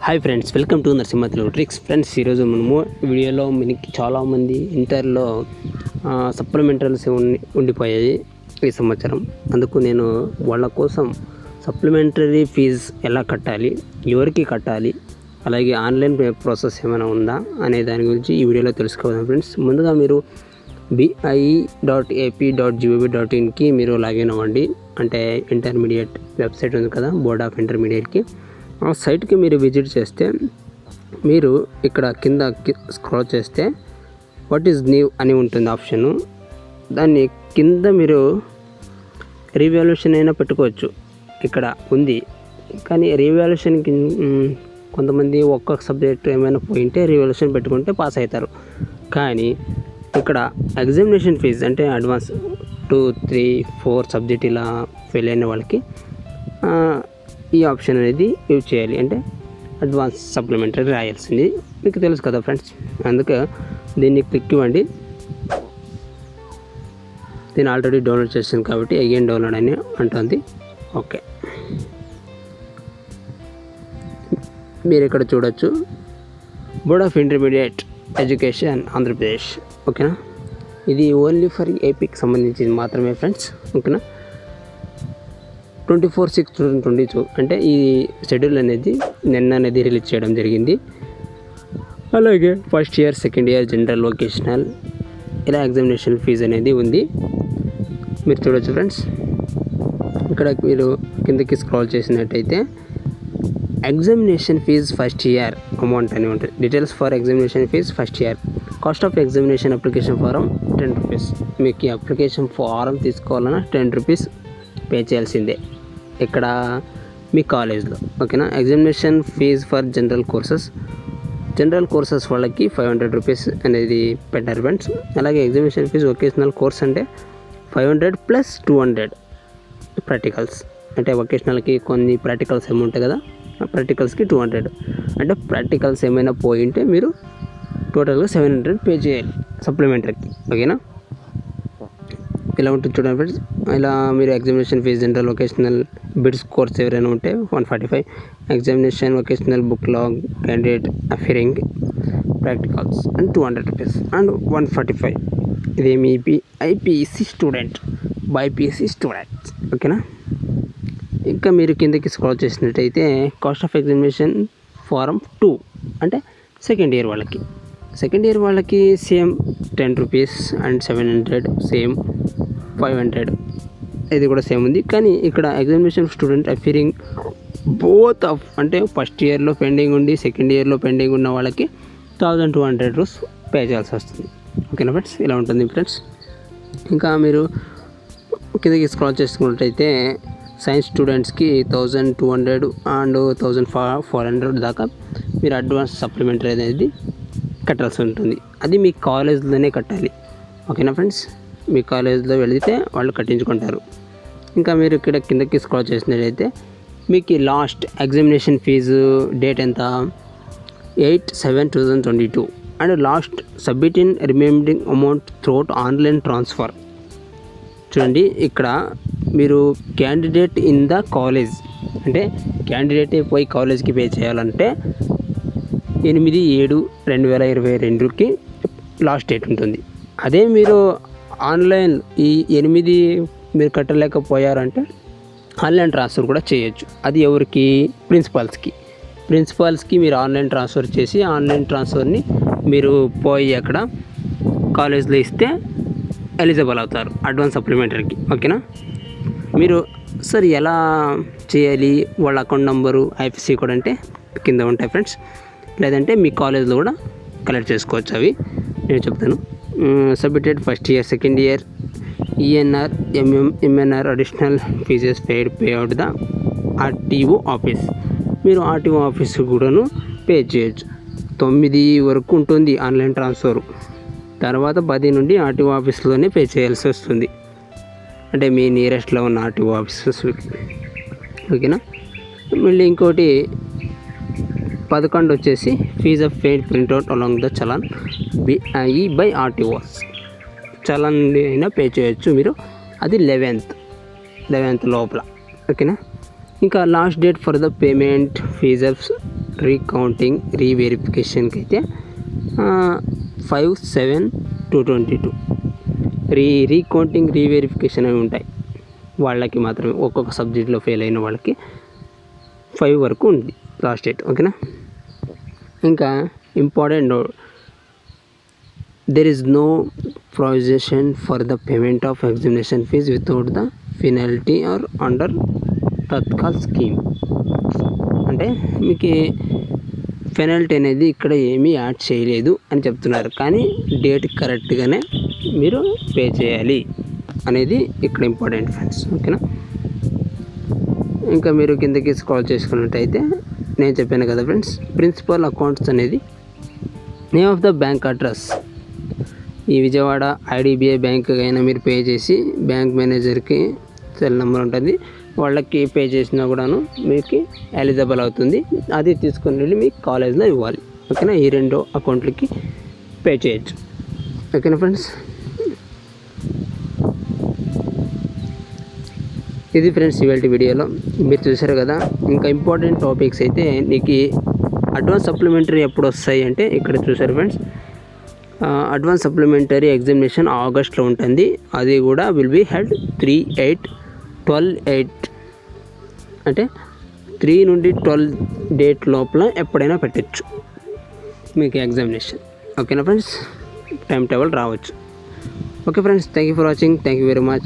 Hi friends, welcome to Narasimha Telugu tricks. Friends, ఈరోజు మనము వీడియోలో మనకి చాలామంది ఇంటర్లో సప్లిమెంటరీస్ ఉండిపోయాయి ఈ సంవత్సరం. అందుకు నేను వాళ్ళ కోసం సప్లిమెంటరీ ఫీజ్ ఎలా కట్టాలి, ఎవరికి కట్టాలి, అలాగే ఆన్లైన్ ప్రాసెస్ ఏమైనా ఉందా అనే దాని గురించి ఈ వీడియోలో తెలుసుకోవాలి. ఫ్రెండ్స్, ముందుగా మీరు bie.ap.gov.inకి మీరు లాగిన్ అవ్వండి. అంటే ఇంటర్మీడియట్ వెబ్సైట్ ఉంది కదా, బోర్డ్ ఆఫ్ ఇంటర్మీడియట్కి. ఆ సైట్కి మీరు విజిట్ చేస్తే మీరు ఇక్కడ కింద స్క్రోల్ చేస్తే వాట్ ఈజ్ న్యూ అని ఉంటుంది ఆప్షను. దాన్ని కింద మీరు రీవాల్యుయేషన్ అయినా పెట్టుకోవచ్చు, ఇక్కడ ఉంది. కానీ రీవాల్యుయేషన్కి కొంతమంది ఒక్కొక్క సబ్జెక్ట్ ఏమైనా పోయింటే రీవాల్యుయేషన్ పెట్టుకుంటే పాస్ అవుతారు. కానీ ఇక్కడ ఎగ్జామినేషన్ ఫీజ్ అంటే అడ్వాన్స్ 2, 3, 4 సబ్జెక్ట్ ఇలా ఫెయిల్ అయిన వాళ్ళకి ఈ ఆప్షన్ అనేది యూజ్ చేయాలి. అంటే అడ్వాన్స్ సప్లిమెంటరీ రాయాల్సింది మీకు తెలుసు కదా ఫ్రెండ్స్. అందుకే దీన్ని క్లిక్ ఇవ్వండి. దీన్ని ఆల్రెడీ డౌన్లోడ్ చేసాను కాబట్టి అగైన్ డౌన్లోడ్ అని అంటుంది. ఓకే, మీరు ఇక్కడ చూడొచ్చు, board of intermediate education Andhra Pradesh. ఓకేనా, ఇది ఓన్లీ ఫర్ ఏపీకి సంబంధించింది మాత్రమే ఫ్రెండ్స్. ఓకేనా, 24/6/2022 అంటే ఈ షెడ్యూల్ అనేది నిన్న రిలీజ్ చేయడం జరిగింది. అలాగే first year, second year, general, vocational ఇలా ఎగ్జామినేషన్ ఫీజు అనేది ఉంది. మీరు చూడొచ్చు ఫ్రెండ్స్. ఇక్కడ మీరు కిందకి స్క్రాల్ చేసినట్టయితే examination fee first year amount అని ఉంటుంది. Details for examination fee first year, cost of examination application form 10 rupees. మీకు ఈ అప్లికేషన్ ఫారం తీసుకోవాలన్నా 10 రూపీస్ పే చేయాల్సిందే ఇక్కడ మీ కాలేజ్లో. ఓకేనా, examination fee for general courses వాళ్ళకి 500 రూపీస్ అనేది పెట్టారు ఫ్రెండ్స్. అలాగే ఎగ్జామినేషన్ ఫీజ్ వొకేషనల్ కోర్స్ అంటే 500 + 200 ప్రాక్టికల్స్. అంటే వొకేషనల్కి కొన్ని ప్రాక్టికల్స్ ఏమి ఉంటాయి కదా, ఆ ప్రాక్టికల్స్కి 200. అంటే ప్రాక్టికల్స్ ఏమైనా పోయింటే మీరు టోటల్గా 700 పే చేయాలి సప్లిమెంటరీకి. ఓకేనా, ఇలా ఉంటుంది చూడండి ఫ్రెండ్స్. ఇలా మీరు ఎగ్జామినేషన్ ఫీజ్ జనరల్, వొకేషనల్, బిడ్స్ కోర్స్ ఎవరైనా ఉంటే 145, examination vocational backlog, candidate appearing practicals and 200 rupees and 145. ఇదేమి ఐపీఎస్సీ స్టూడెంట్స్. ఓకేనా, ఇంకా మీరు కిందకి స్క్రాల్ చేసినట్టయితే కాస్ట్ ఆఫ్ ఎగ్జామినేషన్ ఫారం 2 అంటే సెకండ్ ఇయర్ వాళ్ళకి సేమ్ 10 రూపీస్ అండ్ 700 సేమ్ 500 ఇది కూడా సేమ్ ఉంది. కానీ ఇక్కడ ఎగ్జామినేషన్ స్టూడెంట్ అఫిరింగ్ బోత్ ఆఫ్ అంటే ఫస్ట్ ఇయర్లో పెండింగ్ ఉండి సెకండ్ ఇయర్లో పెండింగ్ ఉన్న వాళ్ళకి 1200 రూపీస్ పే చేయాల్సి వస్తుంది. ఓకేనా ఫ్రెండ్స్, ఇలా ఉంటుంది ఫ్రెండ్స్. ఇంకా మీరు కిందకి స్క్రాల్ చేసుకున్నట్టయితే సైన్స్ స్టూడెంట్స్కి 1200 అండ్ 1400 దాకా మీరు అడ్వాన్స్ సప్లిమెంటరీ అనేది కట్టాల్సి ఉంటుంది. అది మీ కాలేజ్లోనే కట్టాలి. ఓకేనా ఫ్రెండ్స్, మీ కాలేజ్లో వెళితే వాళ్ళు కట్టించుకుంటారు. ఇంకా మీరు ఇక్కడ కిందకి స్క్రాల్ చేసినట్లయితే మీకు లాస్ట్ ఎగ్జామినేషన్ ఫీజు డేట్ ఎంత, 8/7/2022 and last submit in remaining amount throughout online transfer. చూడండి, ఇక్కడ మీరు క్యాండిడేట్ ఇన్ ద కాలేజ్ అంటే క్యాండిడేట్ పోయి కాలేజ్కి పే చేయాలంటే 8/7/2022కి లాస్ట్ డేట్ ఉంటుంది. అదే మీరు ఆన్లైన్ ఈ 8 మీరు కట్టలేకపోయారంటే ఆన్లైన్ ట్రాన్స్ఫర్ కూడా చేయొచ్చు. అది ఎవరికి, ప్రిన్సిపాల్స్కి మీరు ఆన్లైన్ ట్రాన్స్ఫర్ చేసి ఆన్లైన్ ట్రాన్స్ఫర్ని మీరు పోయి అక్కడ కాలేజ్లో ఇస్తే ఎలిజిబుల్ అవుతారు అడ్వాన్స్ సప్లిమెంటరీకి. ఓకేనా, మీరు సార్ ఎలా చేయాలి, వాళ్ళ అకౌంట్ నెంబరు, ఐఎఫ్ఎస్సి కోడ్ అంటే కింద ఉంటాయి ఫ్రెండ్స్. లేదంటే మీ కాలేజ్లో కూడా కలెక్ట్ చేసుకోవచ్చు. అవి నేను చెప్తాను. Submitted first year, second year, ENR, MNR additional fees pay out the RTO office. మీరు ఆర్టీఓ ఆఫీస్కి కూడాను పే చేయొచ్చు. 9 వరకు ఉంటుంది ఆన్లైన్ ట్రాన్స్ఫర్. తర్వాత 10 నుండి ఆర్టీఓ ఆఫీస్లోనే పే చేయాల్సి వస్తుంది, అంటే మీ నియరెస్ట్లో ఉన్న ఆర్టీఓ ఆఫీసెస్కి. ఓకేనా, మళ్ళీ ఇంకోటి 11 వచ్చేసి fee of paid printout along the challan BI by RTOs. Challan అయినా పే చేయొచ్చు మీరు, అది 11th లోపల. ఓకేనా, ఇంకా last date for the payment fee of recounting రీవెరిఫికేషన్కి అయితే 5/7/2022 రీకౌంటింగ్ రీవెరిఫికేషన్ అవి ఉంటాయి. వాళ్ళకి మాత్రమే ఒక్కొక్క సబ్జెక్ట్లో ఫెయిల్ అయిన వాళ్ళకి 5 వరకు ఉంది లాస్ట్ డేట్. ఓకేనా. ఇంకా important note, there is no provision for the payment of examination fees without the penalty or under Tatkal scheme. అంటే మీకు పెనాల్టీ అనేది ఇక్కడ ఏమీ యాడ్ చేయలేదు అని చెప్తున్నారు, కానీ డేట్ కరెక్ట్గానే మీరు పే చేయాలి అనేది ఇక్కడ ఇంపార్టెంట్ ఫ్రెండ్స్. ఓకేనా. ఇంకా మీరు కిందకి స్క్రాల్ చేసుకున్నట్టయితే నేను చెప్పాను కదా ఫ్రెండ్స్, ప్రిన్సిపల్ అకౌంట్స్ అనేది name of the bank address. ఈ విజయవాడ ఐడిబిఐ బ్యాంక్ అయినా మీరు పే చేసి బ్యాంక్ మేనేజర్కి సెల్ నెంబర్ ఉంటుంది, వాళ్ళకి పే చేసినా కూడాను మీకు ఎలిజిబుల్ అవుతుంది. అది తీసుకొని వెళ్ళి మీ కాలేజ్లో ఇవ్వాలి. ఓకేనా. ఈ 2 అకౌంట్లకి పే చేయొచ్చు. ఓకేనా ఫ్రెండ్స్. ఇది ఫ్రెండ్స్ ఇవాళ వీడియోలో మీరు చూసారు కదా. ఇంకా ఇంపార్టెంట్ టాపిక్స్ అయితే నీకు అడ్వాన్స్ సప్లిమెంటరీ ఎప్పుడు వస్తాయి అంటే ఇక్కడ చూసారు ఫ్రెండ్స్, అడ్వాన్స్ సప్లిమెంటరీ ఎగ్జామినేషన్ ఆగస్ట్లో ఉంటుంది. అది కూడా విల్ బీ హెల్డ్ 3/8/12/8 అంటే 3 నుండి 12 డేట్ లోపల ఎప్పుడైనా పెట్టచ్చు మీకు ఎగ్జామినేషన్. ఓకేనా ఫ్రెండ్స్. టైం టేబుల్ రావచ్చు. Okay friends, thank you for watching. Thank you very much.